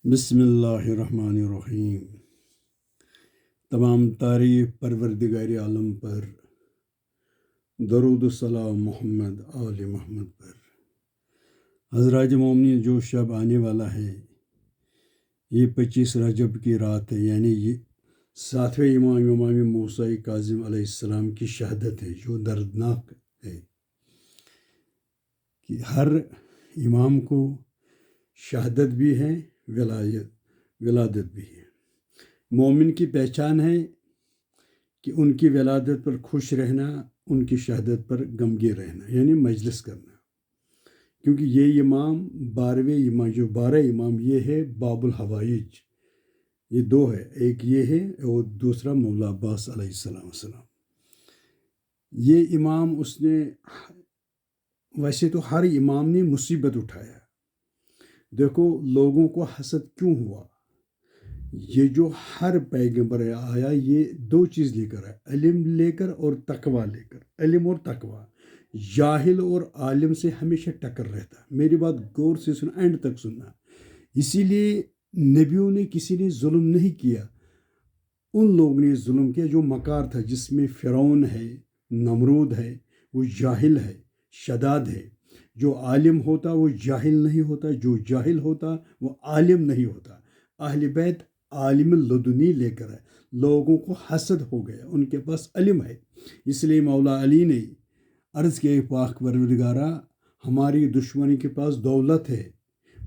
بسم اللہ الرحمن الرحیم۔ تمام تعریف پروردگار عالم پر، درود و سلام محمد آل محمد پر۔ حضرات مومنین، جو شب آنے والا ہے یہ 25 رجب کی رات ہے، یعنی یہ 7ویں امام موسیٰ کاظم علیہ السلام کی شہادت ہے، جو دردناک ہے کہ ہر امام کو شہادت بھی ہے، ولادت بھی ہے۔ مومن کی پہچان ہے کہ ان کی ولادت پر خوش رہنا، ان کی شہادت پر غمگین رہنا، یعنی مجلس کرنا، کیونکہ یہ امام 12ویں امام، جو 12 امام یہ ہے باب الحوائج، یہ دو ہے، ایک یہ ہے اور دوسرا مولا عباس علیہ السلام۔ یہ امام، اس نے ویسے تو ہر امام نے مصیبت اٹھایا۔ دیکھو لوگوں کو حسد کیوں ہوا؟ یہ جو ہر پیغمبر آیا یہ دو چیز لے کر آیا، علم لے کر اور تقوی لے کر، علم اور تقوی۔ جاہل اور عالم سے ہمیشہ ٹکر رہتا ہے۔ میری بات غور سے سننا، اینڈ تک سننا۔ اسی لیے نبیوں نے کسی نے ظلم نہیں کیا، ان لوگوں نے ظلم کیا جو مکار تھا، جس میں فرعون ہے، نمرود ہے، وہ جاہل ہے، شداد ہے۔ جو عالم ہوتا وہ جاہل نہیں ہوتا، جو جاہل ہوتا وہ عالم نہیں ہوتا۔ اہل بیت عالم لدنی لے کر ہے، لوگوں کو حسد ہو گیا، ان کے پاس علم ہے۔ اس لیے مولا علی نے عرض کیا، پاک پروردگارا، ہماری دشمنی کے پاس دولت ہے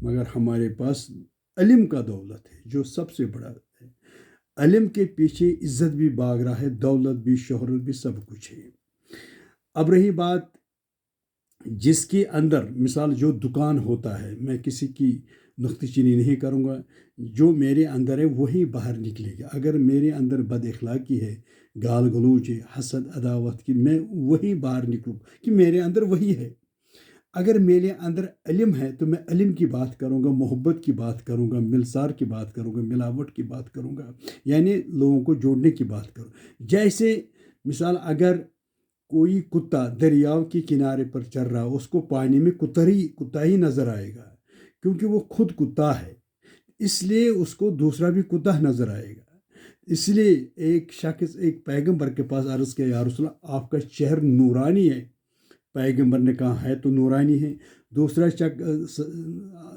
مگر ہمارے پاس علم کا دولت ہے جو سب سے بڑا ہے۔ علم کے پیچھے عزت بھی بھاگ رہا ہے، دولت بھی، شہرت بھی، سب کچھ ہے۔ اب رہی بات جس کے اندر، مثال جو دکان ہوتا ہے، میں کسی کی نقطہ چینی نہیں کروں گا، جو میرے اندر ہے وہی باہر نکلے گا۔ اگر میرے اندر بد اخلاقی ہے، گال گلوچ ہے، حسد عداوت کی، میں وہی باہر نکلوں کہ میرے اندر وہی ہے۔ اگر میرے اندر علم ہے تو میں علم کی بات کروں گا، محبت کی بات کروں گا، ملسار کی بات کروں گا، ملاوٹ کی بات کروں گا، یعنی لوگوں کو جوڑنے کی بات کروں۔ جیسے مثال، اگر کوئی کتا دریاؤ کے کنارے پر چل رہا، اس کو پانی میں کتا ہی نظر آئے گا، کیونکہ وہ خود کتا ہے، اس لیے اس کو دوسرا بھی کتا نظر آئے گا۔ اس لیے ایک شخص ایک پیغمبر کے پاس عرض کیا، یا رسول اللہ، آپ کا چہر نورانی ہے۔ پیغمبر نے کہا ہے تو نورانی ہے۔ دوسرا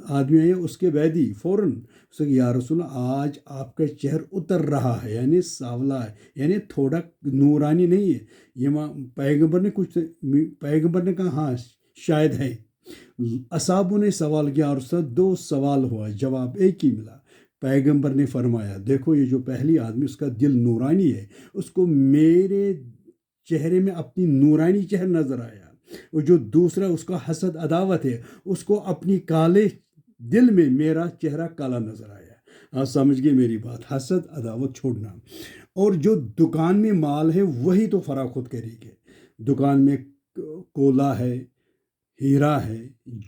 آدمی ہے، اس کے بعد ہی فوراً اس نے، یا رسول اللہ، آج آپ کا چہر اتر رہا ہے، یعنی سانولا ہے، یعنی تھوڑا نورانی نہیں ہے۔ یہ پیغمبر نے کہا ہاں شاید ہے۔ اصحابوں نے سوال کیا، اور 2 سوال ہوا، جواب ایک ہی ملا۔ پیغمبر نے فرمایا، دیکھو یہ جو پہلی آدمی، اس کا دل نورانی ہے، اس کو میرے چہرے میں اپنی نورانی چہر نظر آیا، اور جو دوسرا اس کا حسد عداوت ہے، اس کو اپنی کالے دل میں میرا چہرہ کالا نظر آیا۔ آپ سمجھ گئے میری بات؟ حسد عداوت چھوڑنا۔ اور جو دکان میں مال ہے وہی تو فراخود کرے گے۔ دکان میں کولا ہے، ہیرا ہے،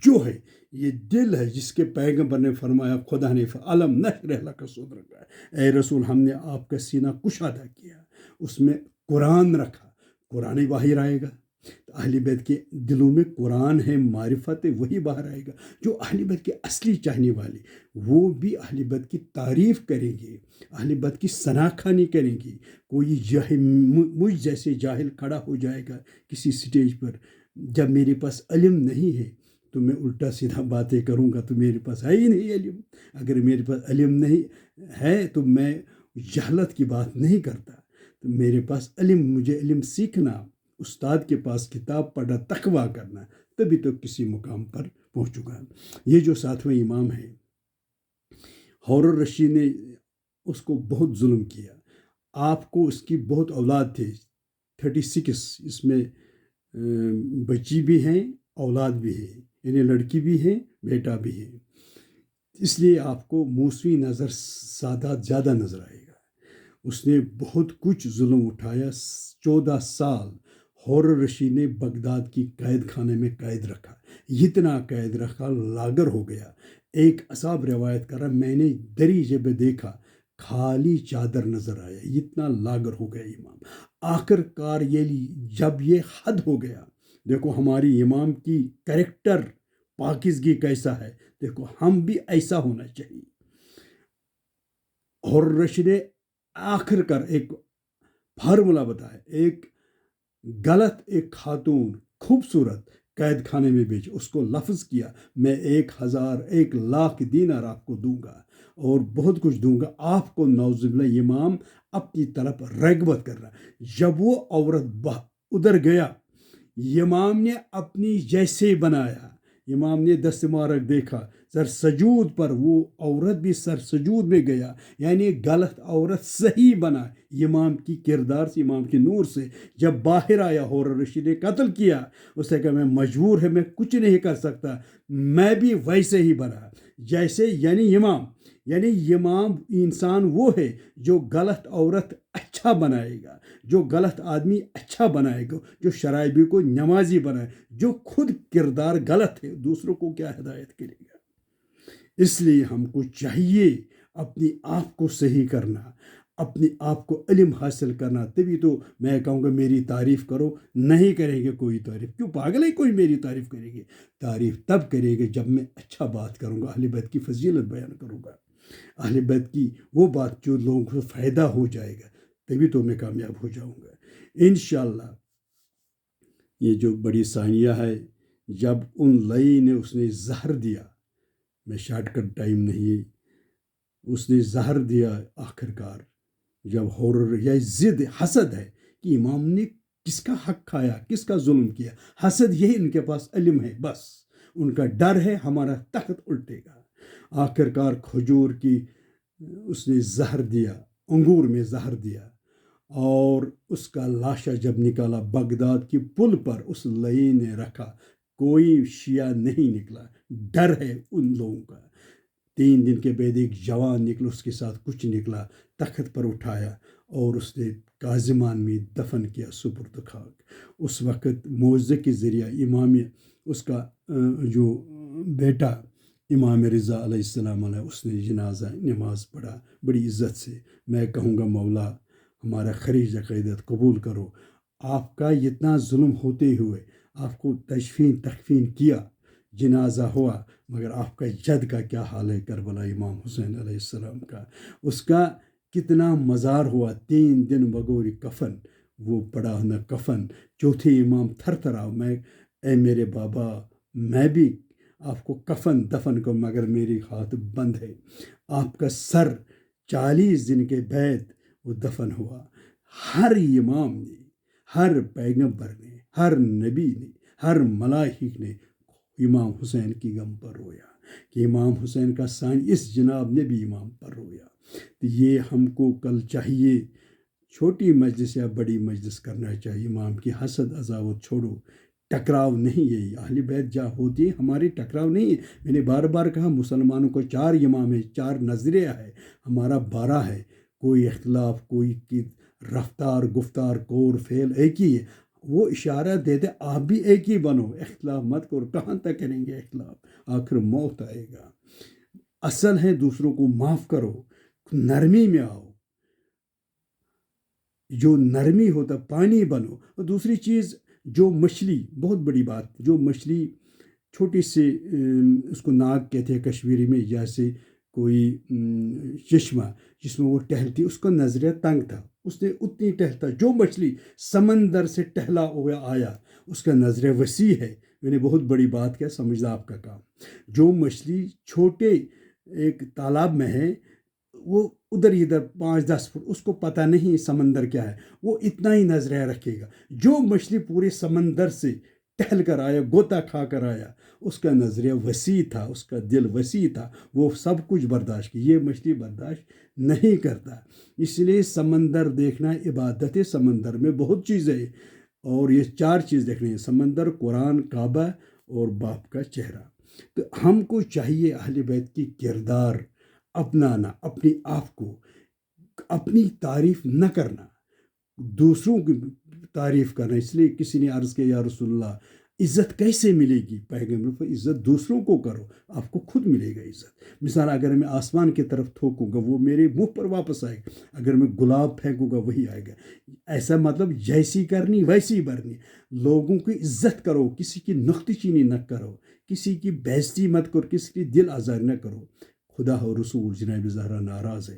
جو ہے، یہ دل ہے جس کے پیغمبر نے فرمایا، خدا نے علم نشرح لک صدرک، اے رسول، ہم نے آپ کا سینہ کشادہ کیا، اس میں قرآن رکھا، قرآن ہی باہر آئے گا۔ اہل بیت کے دلوں میں قرآن ہے، معرفت ہے، وہی باہر آئے گا۔ جو اہل بیت کے اصلی چاہنے والے، وہ بھی اہل بیت کی تعریف کریں گے، اہل بیت کی شناخوانی کریں گے۔ کوئی جاہل، مجھ جیسے جاہل کھڑا ہو جائے گا کسی سٹیج پر، جب میرے پاس علم نہیں ہے تو میں الٹا سیدھا باتیں کروں گا، تو میرے پاس ہے ہی نہیں علم۔ اگر میرے پاس علم نہیں ہے تو میں جہالت کی بات نہیں کرتا، تو میرے پاس علم، مجھے علم سیکھنا، استاد کے پاس کتاب پڑھنا، تقویٰ کرنا، تبھی تو کسی مقام پر پہنچوں گا۔ یہ جو 7واں امام ہے، ہارون الرشید نے اس کو بہت ظلم کیا۔ آپ کو اس کی بہت اولاد تھے، 36، اس میں بچی بھی ہیں، اولاد بھی ہے، یعنی لڑکی بھی ہے، بیٹا بھی ہے۔ اس لیے آپ کو موسوی نظر سادات زیادہ نظر آئے گا۔ اس نے بہت کچھ ظلم اٹھایا۔ 14 سال ہارون الرشید نے بغداد کی قید خانے میں قید رکھا، اتنا قید رکھا لاگر ہو گیا۔ ایک اصحاب روایت کر رہا، میں نے دریچے پہ دیکھا، خالی چادر نظر آیا، اتنا لاگر ہو گیا امام۔ آخر کار جب یہ حد ہو گیا، دیکھو ہماری امام کی کریکٹر پاکیزگی کیسا ہے، دیکھو ہم بھی ایسا ہونا چاہیے۔ اور رشید نے آخر کر ایک فارمولا بتایا، ایک غلط ایک خاتون خوبصورت قید خانے میں بھیج، اس کو لفظ کیا میں 1000 1,00,000 دینار آپ کو دوں گا اور بہت کچھ دوں گا آپ کو۔ نعوذ باللہ امام اپنی طرف رغبت کر رہا۔ جب وہ عورت ادھر گیا، امام نے اپنی جیسے بنایا، امام نے دست مبارک دیکھا سر سجود پر، وہ عورت بھی سر سجود میں گیا، یعنی غلط عورت صحیح بنا امام کی کردار سے، امام کے نور سے۔ جب باہر آیا ہارون رشید نے قتل کیا، اس نے کہا میں مجبور ہے، میں کچھ نہیں کر سکتا، میں بھی ویسے ہی بنا جیسے، یعنی امام انسان وہ ہے جو غلط عورت اچھا بنائے گا، جو غلط آدمی اچھا بنائے گا، جو شرائبی کو نمازی بنائے، جو خود کردار غلط ہے دوسروں کو کیا ہدایت کرے گا۔ اس لیے ہم کو چاہیے اپنی آپ کو صحیح کرنا، اپنے آپ کو علم حاصل کرنا۔ تبھی تو میں کہوں گا میری تعریف کرو، نہیں کریں گے کوئی تعریف، کیوں پاگل ہے کوئی میری تعریف کرے گی؟ تعریف تب کرے گے جب میں اچھا بات کروں گا، اہل بیت کی فضیلت بیان کروں گا، اہل بیت کی وہ بات جو لوگوں کو فائدہ ہو جائے گا، تبھی تو میں کامیاب ہو جاؤں گا انشاءاللہ۔ یہ جو بڑی ثانیہ ہے، جب ان لئی نے اس نے زہر دیا، میں شارٹ کٹ ٹائم نہیں، اس نے زہر دیا آخر کار، جب ہورر یا ضد حسد ہے کہ امام نے کس کا حق کھایا، کس کا ظلم کیا، حسد یہی ان کے پاس علم ہے، بس ان کا ڈر ہے ہمارا تخت الٹے گا۔ آخر کار کھجور کی اس نے زہر دیا، انگور میں زہر دیا، اور اس کا لاشا جب نکالا بغداد کی پل پر اس لئی نے رکھا، کوئی شیعہ نہیں نکلا، ڈر ہے ان لوگوں کا۔ 3 دن کے بعد ایک جوان نکلا، اس کے ساتھ کچھ نکلا، تخت پر اٹھایا اور اس نے کاظمان میں دفن کیا سپرد خاک۔ اس وقت معجزے کے ذریعہ امام اس کا جو بیٹا امام رضا علیہ السلام علیہ، اس نے جنازہ نماز پڑھا بڑی عزت سے۔ میں کہوں گا مولا ہمارا خریج عقیدت قبول کرو، آپ کا اتنا ظلم ہوتے ہوئے آپ کو تکفین کیا، جنازہ ہوا، مگر آپ کا جد کا کیا حال ہے کربلا امام حسین علیہ السلام کا، اس کا کتنا مزار ہوا، 3 دن بغور کفن، وہ پڑا نہ کفن۔ چوتھے امام تھر تھرا، میں اے میرے بابا میں بھی آپ کو کفن دفن کو، مگر میری ہاتھ بند ہے۔ آپ کا سر 40 دن کے بعد وہ دفن ہوا۔ ہر امام نے، ہر پیغمبر نے، ہر نبی نے، ہر ملائک نے امام حسین کی غم پر رویا کہ امام حسین کا ثانی اس جناب نے بھی امام پر رویا۔ تو یہ ہم کو کل چاہیے، چھوٹی مجلس یا بڑی مجلس کرنا چاہیے، امام کی حسد عداوت چھوڑو، ٹکراؤ نہیں ہے۔ اہل بیت جہاں ہوتی ہے ہماری ٹکراؤ نہیں ہے۔ میں نے بار بار کہا مسلمانوں کو 4 امام ہے، 4 نظریہ ہے، ہمارا 12 ہے، کوئی اختلاف، کوئی کی رفتار گفتار کور فعل ایک ہی ہے، وہ اشارہ دے دے آپ بھی ایک ہی بنو، اختلاف مت کرو، کہاں تک کریں گے اختلاف، آخر موت آئے گا۔ اصل ہے دوسروں کو معاف کرو، نرمی میں آؤ، جو نرمی ہوتا پانی بنو۔ اور دوسری چیز جو مچھلی، بہت بڑی بات، جو مچھلی چھوٹی سی اس کو ناگ کہتے ہیں کشمیری میں، جیسے کوئی چشمہ جس میں وہ ٹہلتی، اس کا نظریہ تنگ تھا، اس نے اتنی ٹہلتا، جو مچھلی سمندر سے ٹہلا ہوا آیا اس کا نظریہ وسیع ہے۔ میں نے بہت بڑی بات کیا، سمجھنا آپ کا کام۔ جو مچھلی چھوٹے ایک تالاب میں ہے، وہ ادھر ادھر 5-10 فٹ، اس کو پتہ نہیں سمندر کیا ہے، وہ اتنا ہی نظریہ رکھے گا۔ جو مچھلی پورے سمندر سے ٹہل کر آیا، غوطہ کھا کر آیا، اس کا نظریہ وسیع تھا، اس کا دل وسیع تھا، وہ سب کچھ برداشت کی۔ یہ مچھلی برداشت نہیں کرتا، اس لیے سمندر دیکھنا عبادت ہے۔ سمندر میں بہت چیزیں، اور یہ 4 چیز دیکھنی ہے، سمندر، قرآن، کعبہ اور باپ کا چہرہ۔ تو ہم کو چاہیے اہل بیت کی کردار اپنانا، اپنی آپ کو، اپنی تعریف نہ کرنا، دوسروں کی تعریف کرنا۔ اس لیے کسی نے عرض کیا یا رسول اللہ عزت کیسے ملے گی؟ پیغمبر پر عزت دوسروں کو کرو، آپ کو خود ملے گا عزت۔ مثال اگر میں آسمان کی طرف تھوکوں گا وہ میرے منہ پر واپس آئے گا، اگر میں گلاب پھینکوں گا وہی آئے گا۔ ایسا مطلب جیسی کرنی ویسی بھرنی۔ لوگوں کی عزت کرو، کسی کی نقطہ چینی نہ کرو، کسی کی بےعزتی مت کرو، کسی کی دل آزار نہ کرو۔ خدا و رسول جناب زہرا ناراض ہے۔